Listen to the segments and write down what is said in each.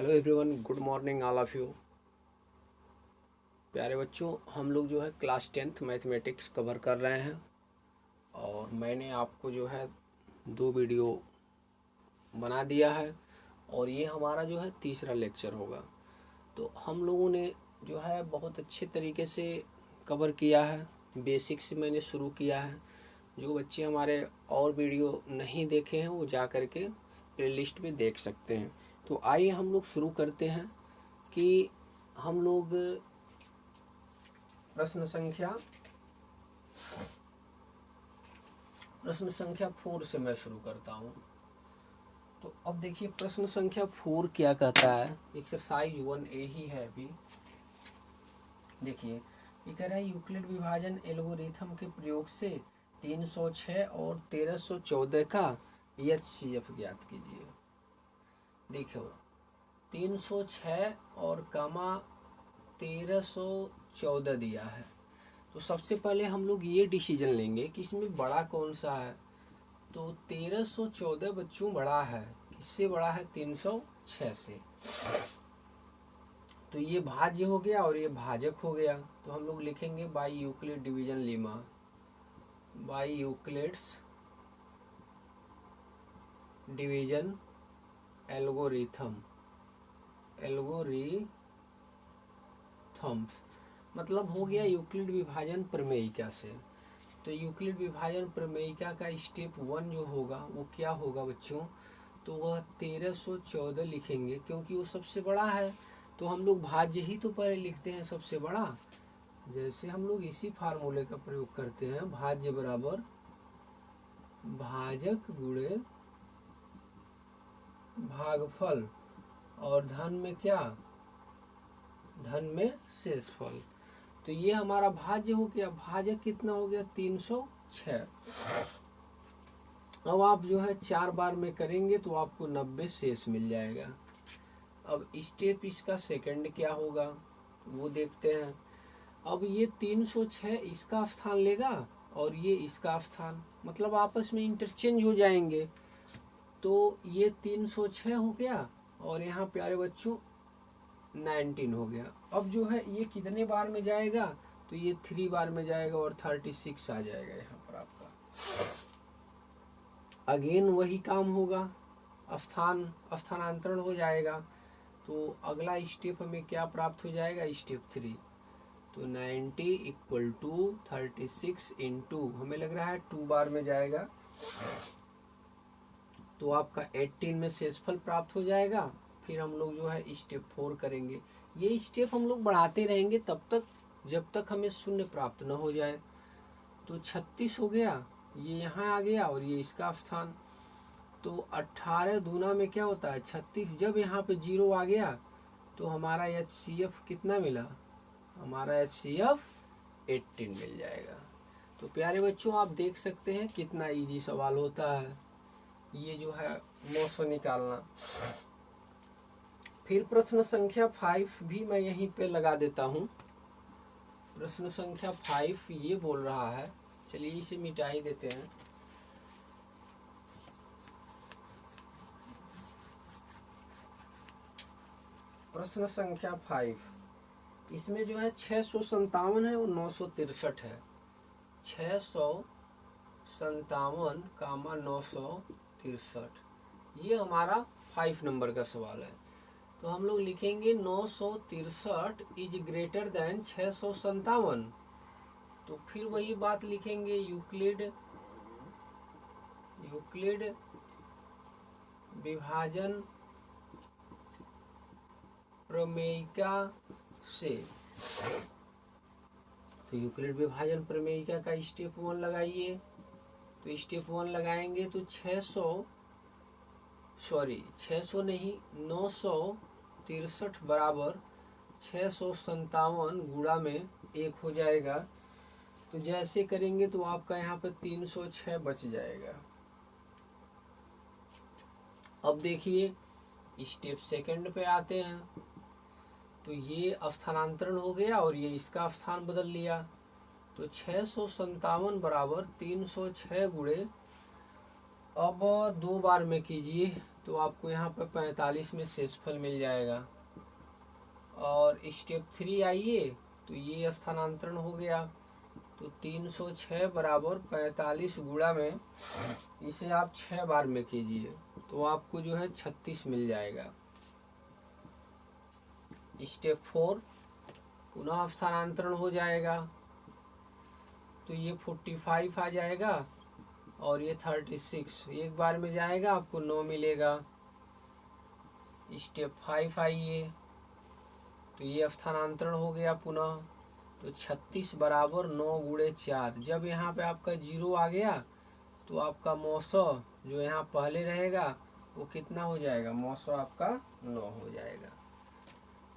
Hello everyone, good morning all of you. प्यारे बच्चों, हम लोग जो है क्लास 10th मैथमेटिक्स कवर कर रहे हैं और मैंने आपको जो है 2 वीडियो बना दिया है और ये हमारा जो है तीसरा लेक्चर होगा। तो हम लोगों ने जो है बहुत अच्छे तरीके से कवर किया है। बेसिक से मैंने शुरू किया है। जो बच्चे हमारे और वीडियो नहीं देखे हैं वो जा कर के प्लेलिस्ट में देख सकते हैं। तो आइए हम लोग शुरू करते हैं कि हम लोग प्रश्न संख्या 4 से मैं शुरू करता हूँ। तो अब देखिए प्रश्न संख्या 4 क्या कहता है। एक्सरसाइज 1A ही है अभी। देखिए ये कह रहा है यूक्लिड विभाजन एल्गोरिथम के प्रयोग से 306 और 1314 का एचसीएफ ज्ञात कीजिए। देखो 306 और कामा 1314 दिया है। तो सबसे पहले हम लोग ये डिसीजन लेंगे कि इसमें बड़ा कौन सा है। तो 1314 बच्चों बड़ा है, इससे बड़ा है 306 से। तो ये भाज्य हो गया और ये भाजक हो गया। तो हम लोग लिखेंगे by Euclid division Lima, by Euclid's division algorithm मतलब हो गया यूक्लिड विभाजन प्रमेयिका से। तो यूक्लिड विभाजन प्रमेयिका का स्टेप 1 जो होगा वो क्या होगा बच्चों, तो वह 1314 लिखेंगे क्योंकि वो सबसे बड़ा है। तो हम लोग भाज्य ही तो पहले लिखते हैं सबसे बड़ा। जैसे हम लोग इसी फार्मूले का प्रयोग करते हैं, भाज्य बराबर भाजक गुणे भागफल और धन में क्या, धन में शेषफल। तो ये हमारा भाज्य हो गया। भाजक कितना हो गया 306। अब आप जो है 4 बार में करेंगे तो आपको 90 शेष मिल जाएगा। अब स्टेप इसका सेकंड क्या होगा वो देखते हैं। अब ये 306 इसका स्थान लेगा और ये इसका स्थान, मतलब आपस में इंटरचेंज हो जाएंगे। तो ये 306 हो गया और यहाँ प्यारे बच्चों 19 हो गया। अब जो है ये कितने बार में जाएगा, तो ये 3 बार में जाएगा और 36 आ जाएगा यहाँ पर आपका। अगेन वही काम होगा, स्थानांतरण हो जाएगा। तो अगला स्टेप हमें क्या प्राप्त हो जाएगा, स्टेप 3। तो 90 इक्वल टू 36 इंटू हमें लग रहा है 2 बार में जाएगा। तो आपका 18 में शेषफल प्राप्त हो जाएगा। फिर हम लोग जो है स्टेप 4 करेंगे। ये स्टेप हम लोग बढ़ाते रहेंगे तब तक जब तक हमें शून्य प्राप्त न हो जाए। तो 36 हो गया, ये यहाँ आ गया और ये इसका स्थान। तो 18 दूना में क्या होता है 36। जब यहाँ पे 0 आ गया तो हमारा एचसीएफ कितना मिला, हमारा एचसीएफ 18 मिल जाएगा। तो प्यारे बच्चों आप देख सकते हैं कितना इजी सवाल होता है ये जो है 900 निकालना। फिर प्रश्न संख्या 5 भी मैं यहीं पे लगा देता हूँ। प्रश्न संख्या 5 ये बोल रहा है, चलिए इसे मिटा ही देते हैं। प्रश्न संख्या 5 इसमें जो है 657 है और 963 है। 657 कामा 963 ये हमारा 5 नंबर का सवाल है। तो हम लोग लिखेंगे 963 इज ग्रेटर देन 657। तो फिर वही बात लिखेंगे यूक्लिड विभाजन प्रमेयिका से। तो यूक्लिड विभाजन प्रमेयिका का स्टेप 1 लगाइए। तो स्टेप 1 लगाएंगे तो 600 नहीं 963 बराबर 657 गुणा में 1 हो जाएगा। तो जैसे करेंगे तो आपका यहाँ पर 306 बच जाएगा। अब देखिए स्टेप सेकंड पे आते हैं। तो ये स्थानांतरण हो गया और ये इसका स्थान बदल लिया। तो 657 बराबर 306 गुणे अब 2 बार में कीजिए तो आपको यहाँ पर 45 में शेषफल मिल जाएगा। और स्टेप 3 आइए तो ये स्थानांतरण हो गया, तो 306 बराबर 45 गुणा में इसे आप 6 बार में कीजिए तो आपको जो है 36 मिल जाएगा। स्टेप 4 पुनः स्थानांतरण हो जाएगा, तो ये 45 आ जाएगा और ये 36 एक बार में जाएगा, आपको 9 मिलेगा। स्टेप 5 आइए तो ये स्थानांतरण हो गया पुनः, तो 36 बराबर 9 गुणे 4। जब यहाँ पे आपका 0 आ गया तो आपका 900 जो यहाँ पहले रहेगा वो कितना हो जाएगा, 900 आपका 9 हो जाएगा।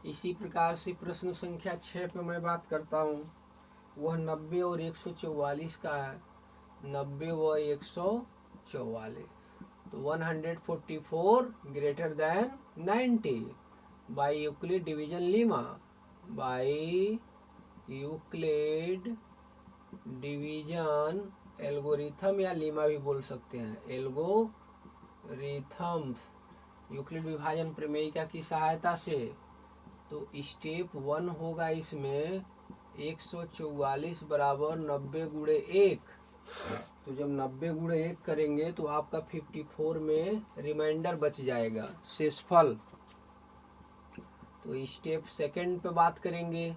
इसी प्रकार से प्रश्न संख्या 6 पे मैं बात करता हूँ, वह 90 और 144 का है। 90 व 144, तो 144 greater than 90 by Euclid division Lima, by Euclid division algorithm या लीमा भी बोल सकते हैं, एल्गोरिथम यूक्लिड विभाजन प्रमेयिका की सहायता से। तो स्टेप 1 होगा इसमें 144 बराबर 90 गुणे 1। तो जब 90 गुणे 1 करेंगे तो आपका 54 में रिमाइंडर बच जाएगा शेषफल। तो स्टेप 2 पे बात करेंगे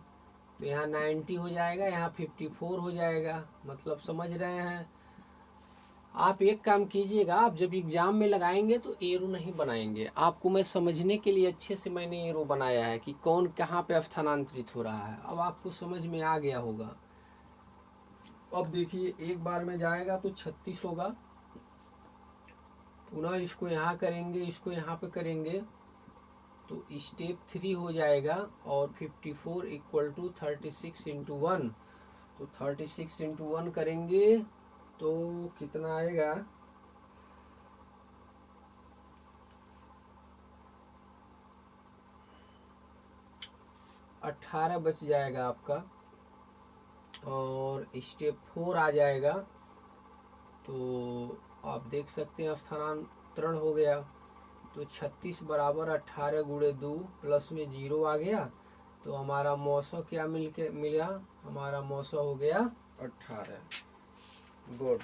तो यहाँ 90 हो जाएगा, यहाँ 54 हो जाएगा, मतलब समझ रहे हैं। आप एक काम कीजिएगा, आप जब एग्जाम में लगाएंगे तो एरो नहीं बनाएंगे, आपको मैं समझने के लिए अच्छे से मैंने एरो बनाया है कि कौन कहाँ पे स्थानांतरित हो रहा है। अब आपको समझ में आ गया होगा। अब देखिए एक बार में जाएगा तो 36 होगा, पुनः इसको यहाँ करेंगे, इसको यहाँ पे करेंगे तो स्टेप 3 हो जाएगा और 54 इक्वल टू 36 इंटू 1। तो 36 इंटू 1 करेंगे तो कितना आएगा, 18 बच जाएगा आपका। और स्टेप 4 आ जाएगा तो आप देख सकते हैं स्थानांतरण हो गया, तो 36 बराबर 18 गुणे 2 प्लस में 0 आ गया, तो हमारा 900 क्या मिला, हमारा 900 हो गया 18। गुड।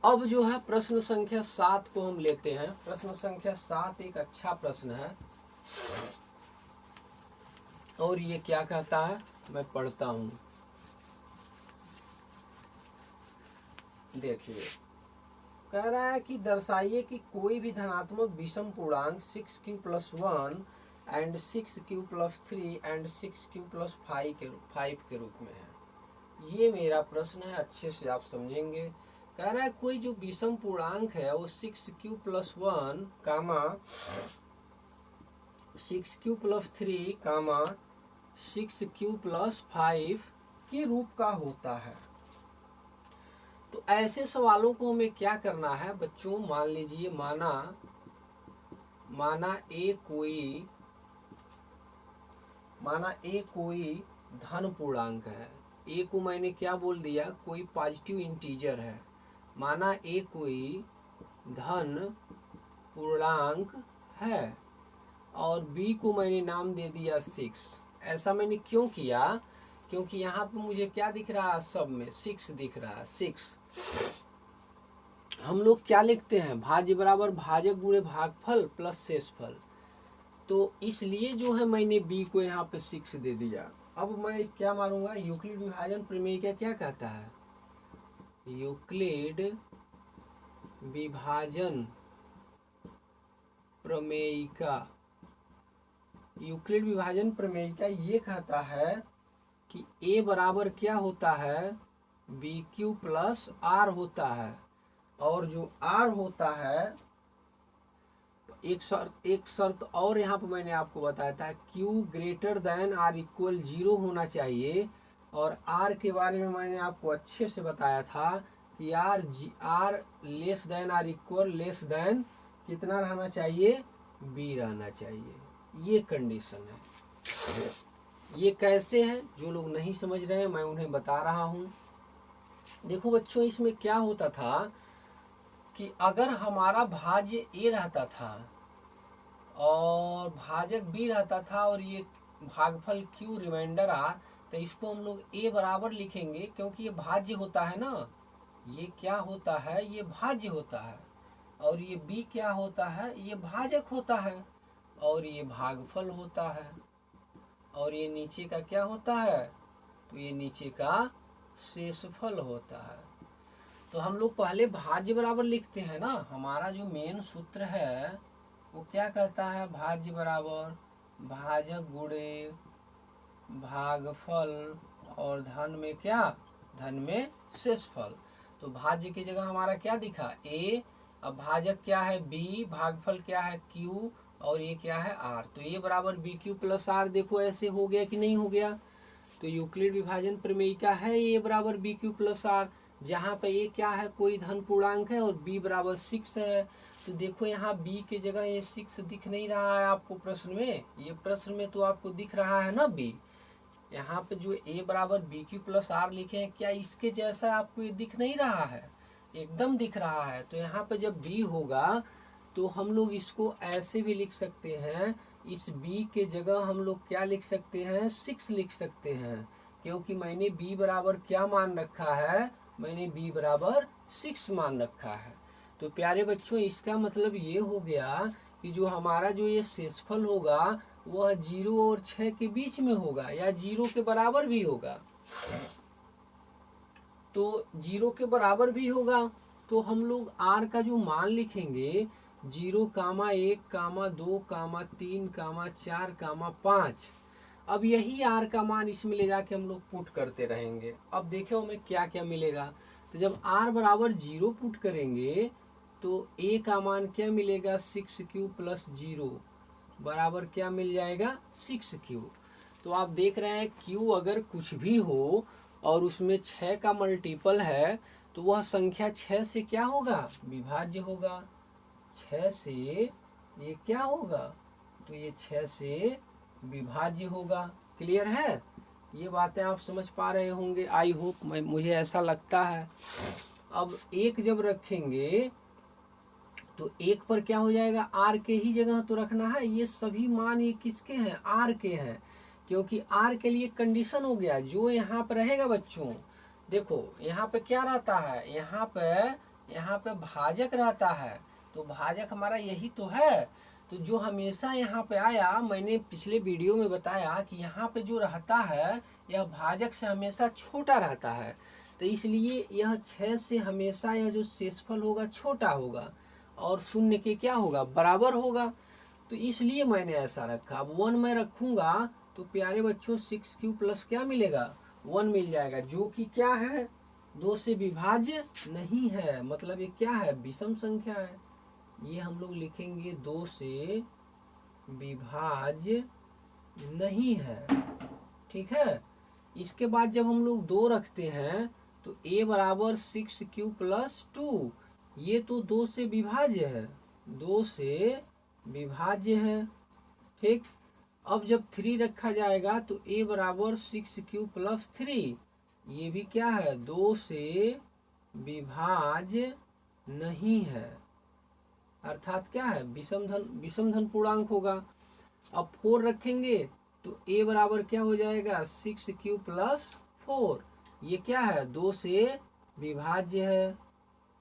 अब जो है प्रश्न संख्या 7 को हम लेते हैं। प्रश्न संख्या 7 एक अच्छा प्रश्न है और ये क्या कहता है, मैं पढ़ता हूँ। देखिए कह रहा है कि दर्शाइए कि कोई भी धनात्मक विषम पूर्णांक 6q + 1 and 6q + 3 and 6q + 5 के रूप में है। ये मेरा प्रश्न है, अच्छे से आप समझेंगे। कह रहा है कोई जो विषम पूर्णांक है वो 6q + 1 कामा 6q + 3 कामा 6q + 5 के रूप का होता है। तो ऐसे सवालों को हमें क्या करना है बच्चों, मान लीजिए माना ए कोई धन पूर्णांक है। ए को मैंने क्या बोल दिया, कोई पॉजिटिव इंटीजर है। माना ए कोई धन पूर्णांक है और बी को मैंने नाम दे दिया 6। ऐसा मैंने क्यों किया, क्योंकि यहाँ पे मुझे क्या दिख रहा है, सब में 6 दिख रहा है। 6 हम लोग क्या लिखते हैं, भाज्य बराबर भाजक गुणे भागफल प्लस शेषफल। तो इसलिए जो है मैंने बी को यहाँ पे 6 दे दिया। अब मैं क्या मारूंगा, यूक्लिड विभाजन प्रमेय क्या कहता है, यूक्लिड विभाजन प्रमेयिका, यूक्लिड विभाजन प्रमेयिका ये कहता है कि ए बराबर क्या होता है, बी क्यू प्लस आर होता है। और जो आर होता है, एक शर्त और यहाँ पर मैंने आपको बताया था, Q greater than or equal 0 होना चाहिए। और आर के बारे में मैंने आपको अच्छे से बताया था कि R less than or equal less than कितना रहना चाहिए, बी रहना चाहिए। ये कंडीशन है। ये कैसे है, जो लोग नहीं समझ रहे हैं मैं उन्हें बता रहा हूँ। देखो बच्चों, इसमें क्या होता था, कि अगर हमारा भाज्य ए रहता था और भाजक बी रहता था और ये भागफल क्यू रिमाइंडर आर, तो इसको हम लोग ए बराबर लिखेंगे क्योंकि ये भाज्य होता है ना, ये क्या होता है, ये भाज्य होता है, और ये बी क्या होता है, ये भाजक होता है, और ये भागफल होता है, और ये नीचे का क्या होता है, तो ये नीचे का शेषफल होता है। तो हम लोग पहले भाज्य बराबर लिखते हैं ना, हमारा जो मेन सूत्र है वो क्या कहता है, भाज्य बराबर भाजक गुणे भागफल और धन में क्या, धन में शेषफल। तो भाज्य की जगह हमारा क्या दिखा, ए, अब भाजक क्या है बी, भागफल क्या है क्यू, और ये क्या है आर। तो ए बराबर बी क्यू प्लस आर, देखो ऐसे हो गया कि नहीं हो गया। तो यूक्लिड विभाजन प्रमेय का है ए बराबर बी क्यू प्लस आर, जहाँ पे ए क्या है, कोई धन पूर्णांक है, और बी बराबर 6 है। तो देखो यहाँ बी की जगह ये 6 दिख नहीं रहा है आपको प्रश्न में, ये प्रश्न में तो आपको दिख रहा है ना बी। यहाँ पे जो ए बराबर बी क्यू प्लस आर लिखे हैं, क्या इसके जैसा आपको ये दिख नहीं रहा है, एकदम दिख रहा है। तो यहाँ पे जब बी होगा तो हम लोग इसको ऐसे भी लिख सकते हैं, इस बी के जगह हम लोग क्या लिख सकते हैं, 6 लिख सकते हैं, क्योंकि मैंने बी बराबर क्या मान रखा है, मैंने बी बराबर 6 मान रखा है। तो प्यारे बच्चों, इसका मतलब ये हो गया कि जो हमारा जो ये शेषफल होगा वह 0 और 6 के बीच में होगा, या 0 के बराबर भी होगा। तो 0 के बराबर भी होगा, तो हम लोग r का जो मान लिखेंगे 0, 1, 2, 3, 4, 5। अब यही r का मान इसमें ले जाके हम लोग पुट करते रहेंगे। अब देखो हमें क्या क्या मिलेगा। तो जब r बराबर 0 पुट करेंगे तो a का मान क्या मिलेगा, 6q प्लस 0 बराबर क्या मिल जाएगा, 6q। तो आप देख रहे हैं q अगर कुछ भी हो और उसमें 6 का मल्टीपल है तो वह संख्या 6 से क्या होगा, विभाज्य होगा। 6 से ये क्या होगा, तो ये 6 से विभाज्य होगा। क्लियर है, ये बातें आप समझ पा रहे होंगे, आई होप, मुझे ऐसा लगता है। अब 1 जब रखेंगे तो 1 पर क्या हो जाएगा, r के ही जगह तो रखना है। ये सभी मान ये किसके हैं, r के हैं, क्योंकि r के लिए कंडीशन हो गया जो यहाँ पर रहेगा बच्चों। देखो यहाँ पे क्या रहता है, यहाँ पे भाजक रहता है, तो भाजक हमारा यही तो है। तो जो हमेशा यहाँ पे आया, मैंने पिछले वीडियो में बताया कि यहाँ पे जो रहता है यह भाजक से हमेशा छोटा रहता है, तो इसलिए यह 6 से हमेशा यह जो शेषफल होगा छोटा होगा और 0 के क्या होगा, बराबर होगा। तो इसलिए मैंने ऐसा रखा। अब 1 मैं रखूंगा तो प्यारे बच्चों 6q प्लस क्या मिलेगा, 1 मिल जाएगा, जो कि क्या है, 2 से विभाज्य नहीं है, मतलब ये क्या है, विषम संख्या है। ये हम लोग लिखेंगे 2 से विभाज्य नहीं है, ठीक है। इसके बाद जब हम लोग 2 रखते हैं तो a बराबर 6q प्लस 2, ये तो 2 से विभाज्य है, 2 से विभाज्य है, ठीक। अब जब 3 रखा जाएगा तो a बराबर 6q प्लस 3, ये भी क्या है, 2 से विभाज्य नहीं है, अर्थात क्या है, विषम धन पूर्णांक होगा। अब 4 रखेंगे तो a बराबर क्या हो जाएगा, 6q प्लस 4, ये क्या है, 2 से विभाज्य है,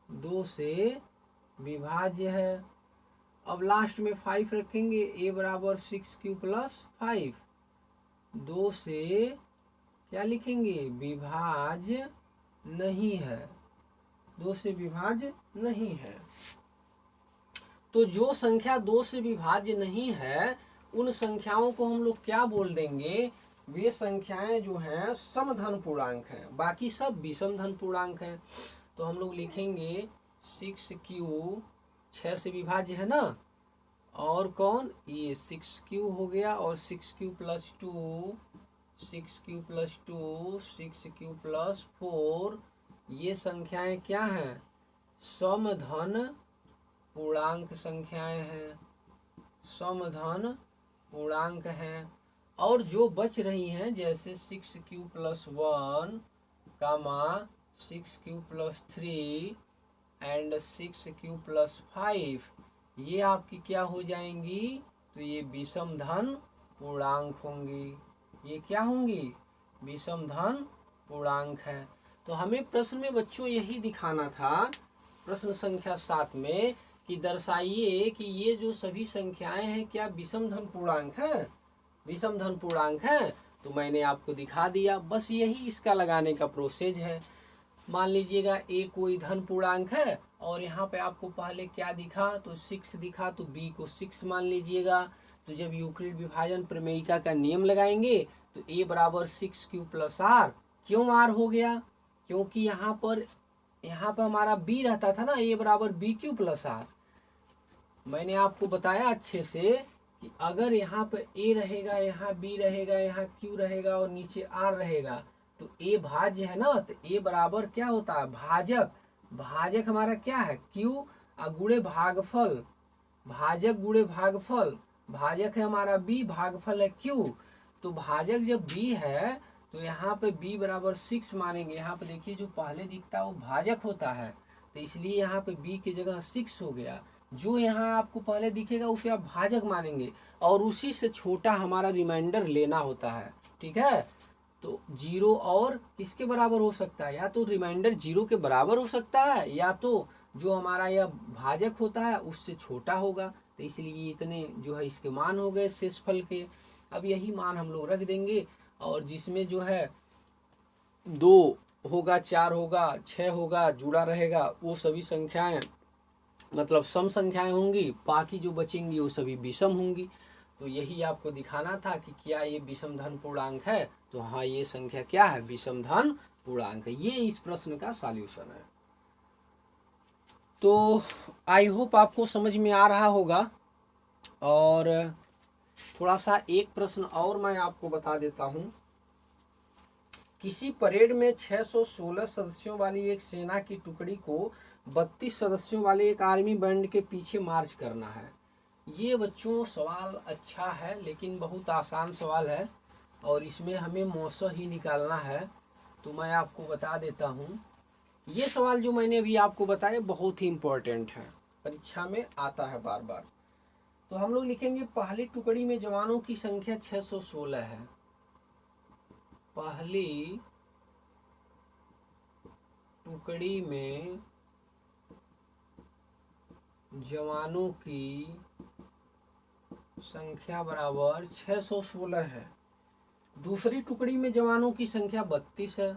2 से विभाज्य है। अब लास्ट में 5 रखेंगे, a बराबर 6q प्लस 5, 2 से क्या लिखेंगे, विभाज्य नहीं है, 2 से विभाज्य नहीं है। तो जो संख्या 2 से विभाज्य नहीं है उन संख्याओं को हम लोग क्या बोल देंगे, वे संख्याएं जो हैं समधन पूर्णांक हैं, बाकी सब विषम धन पूर्णांक हैं। तो हम लोग लिखेंगे 6q 6 से विभाज्य है ना, और कौन, ये 6q हो गया, और 6q plus 2, 6q plus 2, 6q plus 4, ये संख्याएं क्या हैं, समधन पूर्णांक संख्याएं हैं, समधन पूर्णांक हैं। और जो बच रही हैं जैसे 6q plus 1, 6q plus 3, and 6q plus 5 ये आपकी क्या हो जाएंगी, तो ये विषम धन पूर्णांक होंगी। ये क्या होंगी, विषम धन पूर्णांक है। तो हमें प्रश्न में बच्चों यही दिखाना था, प्रश्न संख्या 7 में, कि दर्शाइए कि ये जो सभी संख्याएं हैं क्या विषम धन पूर्णांक है, विषम धन पूर्णांक है। तो मैंने आपको दिखा दिया, बस यही इसका लगाने का प्रोसेस है। मान लीजिएगा ए कोई धन पूर्णांक है और यहाँ पे आपको पहले क्या दिखा, तो 6 दिखा, तो बी को 6 मान लीजिएगा। तो जब यूक्लिड विभाजन प्रमेयिका का नियम लगाएंगे तो ए बराबर 6q प्लस आर। क्यों आर हो गया, क्योंकि यहाँ पर हमारा बी रहता था ना, ए बराबर BQ प्लस आर। मैंने आपको बताया अच्छे से कि अगर यहाँ पे ए रहेगा, यहाँ बी रहेगा, यहाँ क्यू रहेगा और नीचे आर रहेगा, तो ए भाज्य है ना, तो ए बराबर क्या होता है, भाजक। भाजक हमारा क्या है, क्यू, और गुणे भागफल, भाजक गुणे भागफल, भाजक है हमारा बी, भागफल है क्यू। तो भाजक जब बी है तो यहाँ पे b बराबर 6 मानेंगे। यहाँ पे देखिए जो पहले दिखता है वो भाजक होता है, तो इसलिए यहाँ पे b की जगह 6 हो गया। जो यहाँ आपको पहले दिखेगा उसे आप भाजक मानेंगे और उसी से छोटा हमारा रिमाइंडर लेना होता है, ठीक है। तो 0 और किसके बराबर हो सकता है, या तो रिमाइंडर 0 के बराबर हो सकता है, या तो जो हमारा यह भाजक होता है उससे छोटा होगा। तो इसलिए इतने जो है इसके मान हो गए शेषफल के। अब यही मान हम लोग रख देंगे, और जिसमें जो है 2 होगा, 4 होगा, 6 होगा, जुड़ा रहेगा, वो सभी संख्याएं मतलब सम संख्याएं होंगी, बाकी जो बचेंगी वो सभी विषम होंगी। तो यही आपको दिखाना था कि क्या ये विषम धन पूर्णांक है। तो हाँ, ये संख्या क्या है, विषम धन पूर्णांक है। ये इस प्रश्न का सॉल्यूशन है। तो आई होप आपको समझ में आ रहा होगा। और थोड़ा सा एक प्रश्न और मैं आपको बता देता हूँ। किसी परेड में 616 सदस्यों वाली एक सेना की टुकड़ी को 32 सदस्यों वाले एक आर्मी बैंड के पीछे मार्च करना है। ये बच्चों सवाल अच्छा है, लेकिन बहुत आसान सवाल है और इसमें हमें मौसा ही निकालना है। तो मैं आपको बता देता हूँ, ये सवाल जो मैंने अभी आपको बताया बहुत ही इम्पोर्टेंट है, परीक्षा में आता है बार बार। तो हम लोग लिखेंगे पहली टुकड़ी में जवानों की संख्या 616 है। पहली टुकड़ी में जवानों की संख्या बराबर 616 है। दूसरी टुकड़ी में जवानों की संख्या 32 है।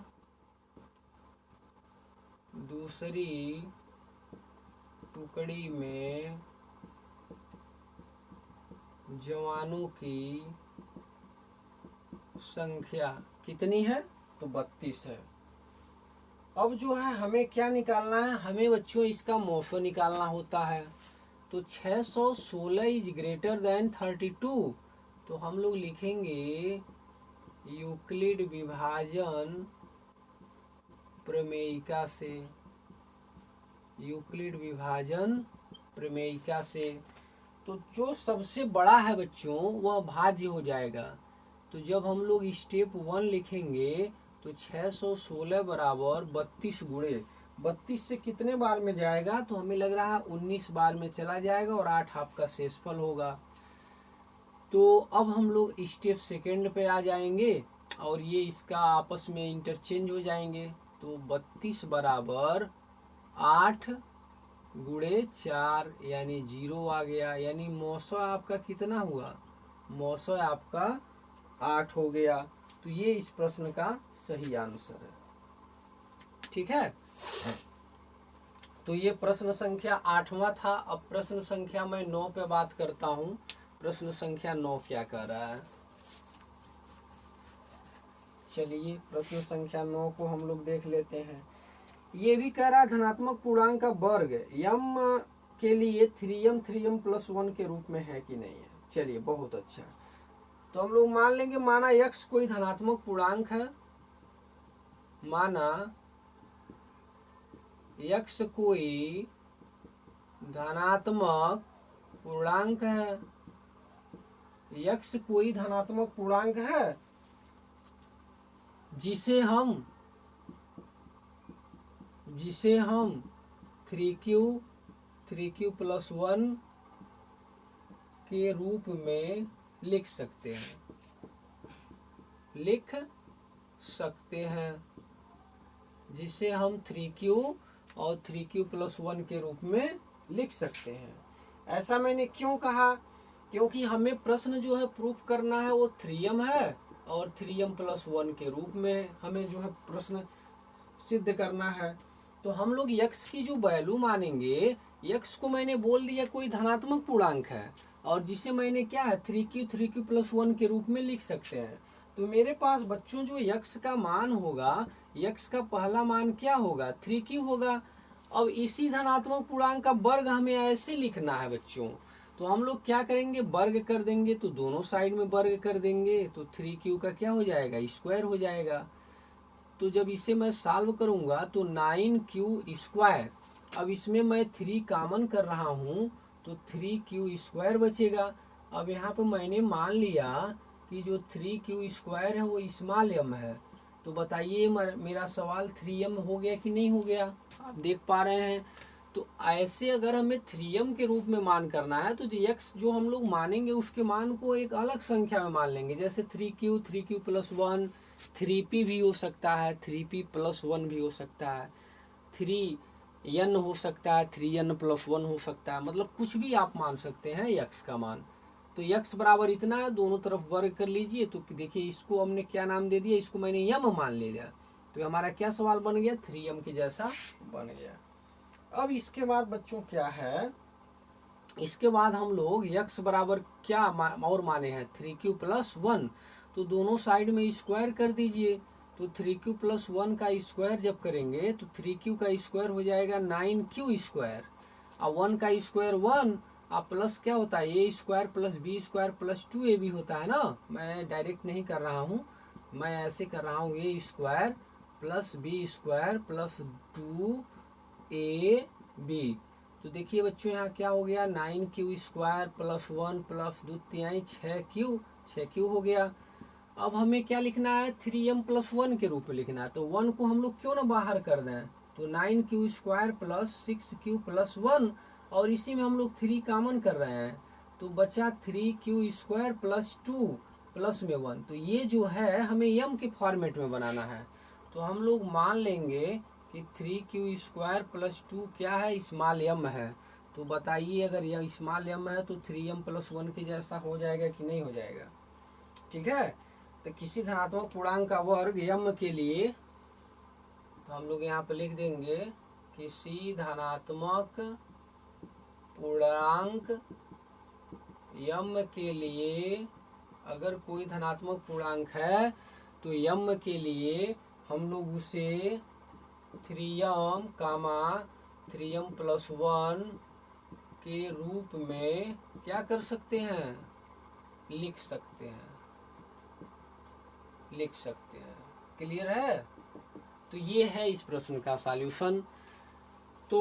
दूसरी टुकड़ी में जवानों की संख्या कितनी है, तो 32 है। अब जो है हमें क्या निकालना है, हमें बच्चों इसका मौसा निकालना होता है। तो 616 इज ग्रेटर देन 32। तो हम लोग लिखेंगे यूक्लिड विभाजन प्रमेयिका से, यूक्लिड विभाजन प्रमेयिका से। तो जो सबसे बड़ा है बच्चों वह भाज्य हो जाएगा। तो जब हम लोग स्टेप 1 लिखेंगे तो 616 बराबर 32 गुणे 32 से कितने बार में जाएगा, तो हमें लग रहा है 19 बार में चला जाएगा और 8 आपका शेषफल होगा। तो अब हम लोग स्टेप सेकंड पे आ जाएंगे और ये इसका आपस में इंटरचेंज हो जाएंगे। तो 32 बराबर 8 गुणे 4 यानी 0 आ गया, यानी मौसा आपका कितना हुआ, मौसा आपका 8 हो गया। तो ये इस प्रश्न का सही आंसर है, ठीक है। तो ये प्रश्न संख्या 8वां था। अब प्रश्न संख्या मैं 9 पे बात करता हूँ। प्रश्न संख्या 9 क्या कह रहा है, चलिए प्रश्न संख्या 9 को हम लोग देख लेते हैं। ये भी कह रहा है धनात्मक पूर्णांक का वर्ग यम के लिए 3m प्लस 1 के रूप में है कि नहीं है। चलिए बहुत अच्छा। तो हम लोग मान लेंगे, माना x कोई धनात्मक पूर्णांक है, माना x कोई धनात्मक पूर्णांक है, x कोई धनात्मक पूर्णांक है जिसे हम 3q प्लस 1 के रूप में लिख सकते हैं, जिसे हम 3q और 3q प्लस 1 के रूप में लिख सकते हैं। ऐसा मैंने क्यों कहा? क्योंकि हमें प्रश्न जो है प्रूफ करना है वो 3m है और 3m प्लस 1 के रूप में हमें जो है प्रश्न सिद्ध करना है। तो हम लोग x की जो वैल्यू मानेंगे, x को मैंने बोल दिया कोई धनात्मक पूर्णांक है और जिसे मैंने क्या है 3q प्लस 1 के रूप में लिख सकते हैं। तो मेरे पास बच्चों जो x का मान होगा, x का पहला मान क्या होगा 3q होगा। अब इसी धनात्मक पूर्णांक का वर्ग हमें ऐसे लिखना है बच्चों, तो हम लोग क्या करेंगे, वर्ग कर देंगे। तो दोनों साइड में वर्ग कर देंगे तो 3q का क्या हो जाएगा, स्क्वायर हो जाएगा। तो जब इसे मैं सॉल्व करूंगा तो 9q स्क्वायर, अब इसमें मैं 3 कॉमन कर रहा हूँ तो 3q स्क्वायर बचेगा। अब यहाँ पे मैंने मान लिया कि जो 3q स्क्वायर है वो स्मॉल m है। तो बताइए मेरा सवाल 3m हो गया कि नहीं हो गया, आप देख पा रहे हैं। तो ऐसे अगर हमें 3m के रूप में मान करना है तो x जो हम लोग मानेंगे उसके मान को एक अलग संख्या में मान लेंगे, जैसे 3q प्लस 1, 3p भी हो सकता है, 3p प्लस 1 भी हो सकता है, 3n हो सकता है, 3n प्लस 1 हो सकता है, मतलब कुछ भी आप मान सकते हैं x का मान। तो x बराबर इतना है, दोनों तरफ वर्ग कर लीजिए। तो देखिए इसको हमने क्या नाम दे दिया, इसको मैंने m मान लिया। तो हमारा क्या सवाल बन गया, 3m के जैसा बन गया। अब इसके बाद बच्चों क्या है, इसके बाद हम लोग x बराबर क्या और माने हैं 3q प्लस 1, तो दोनों साइड में स्क्वायर कर दीजिए। तो 3q प्लस 1 का स्क्वायर जब करेंगे तो 3q का स्क्वायर हो जाएगा 9q स्क्वायर, और 1 का स्क्वायर 1, और प्लस क्या होता है a square plus b square plus 2ab होता है ना। मैं डायरेक्ट नहीं कर रहा हूँ, मैं ऐसे कर रहा हूँ, a square plus b square plus 2ab। तो देखिए बच्चों यहाँ क्या हो गया, 9q स्क्वायर प्लस 1 प्लस 2 तिहाई 6q हो गया। अब हमें क्या लिखना है, 3m प्लस 1 के रूप में लिखना है। तो 1 को हम लोग क्यों ना बाहर कर दें, तो 9q square plus 6q plus 1, और इसी में हम लोग 3 कॉमन कर रहे हैं तो बचा 3q स्क्वायर प्लस 2 प्लस में 1। तो ये जो है हमें m के फॉर्मेट में बनाना है। तो हम लोग मान लेंगे कि 3q स्क्वायर प्लस 2 क्या है, स्मॉल m है। तो बताइए अगर यह स्मॉल m है तो 3m प्लस 1 के जैसा हो जाएगा कि नहीं हो जाएगा। ठीक है, तो किसी धनात्मक पूर्णांक का वर्ग m के लिए, तो हम लोग यहाँ पे लिख देंगे किसी धनात्मक पूर्णांक m के लिए, अगर कोई धनात्मक पूर्णांक है तो m के लिए हम लोग उसे 3m, 3m प्लस 1 के रूप में क्या कर सकते हैं, लिख सकते हैं। क्लियर है। तो ये है इस प्रश्न का सॉल्यूशन। तो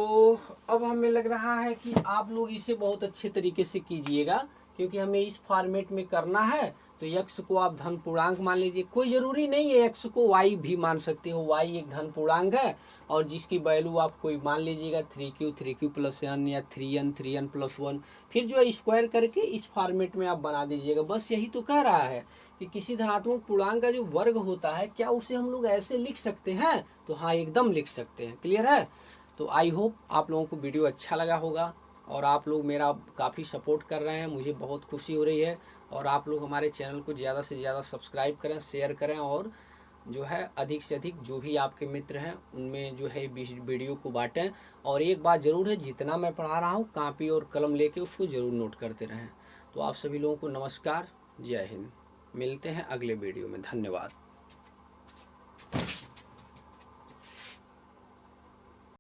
अब हमें लग रहा है कि आप लोग इसे बहुत अच्छे तरीके से कीजिएगा, क्योंकि हमें इस फॉर्मेट में करना है। तो x को आप धन पूर्णांक मान लीजिए, कोई ज़रूरी नहीं है x को y भी मान सकते हो, y एक धन पूर्णांक है और जिसकी वैल्यू आप कोई मान लीजिएगा 3q प्लस 1 या 3n प्लस 1, फिर जो है स्क्वायर करके इस फॉर्मेट में आप बना दीजिएगा। बस यही तो कह रहा है कि किसी धनात्मक पूर्णांक का जो वर्ग होता है क्या उसे हम लोग ऐसे लिख सकते हैं, तो हाँ एकदम लिख सकते हैं। क्लियर है। तो आई होप आप लोगों को वीडियो अच्छा लगा होगा और आप लोग मेरा काफ़ी सपोर्ट कर रहे हैं, मुझे बहुत खुशी हो रही है। और आप लोग हमारे चैनल को ज़्यादा से ज़्यादा सब्सक्राइब करें, शेयर करें, और जो है अधिक से अधिक जो भी आपके मित्र हैं उनमें जो है वीडियो को बांटें। और एक बात ज़रूर है, जितना मैं पढ़ा रहा हूँ कॉपी और कलम लेके उसको ज़रूर नोट करते रहें। तो आप सभी लोगों को नमस्कार, जय हिंद। मिलते हैं अगले वीडियो में। धन्यवाद।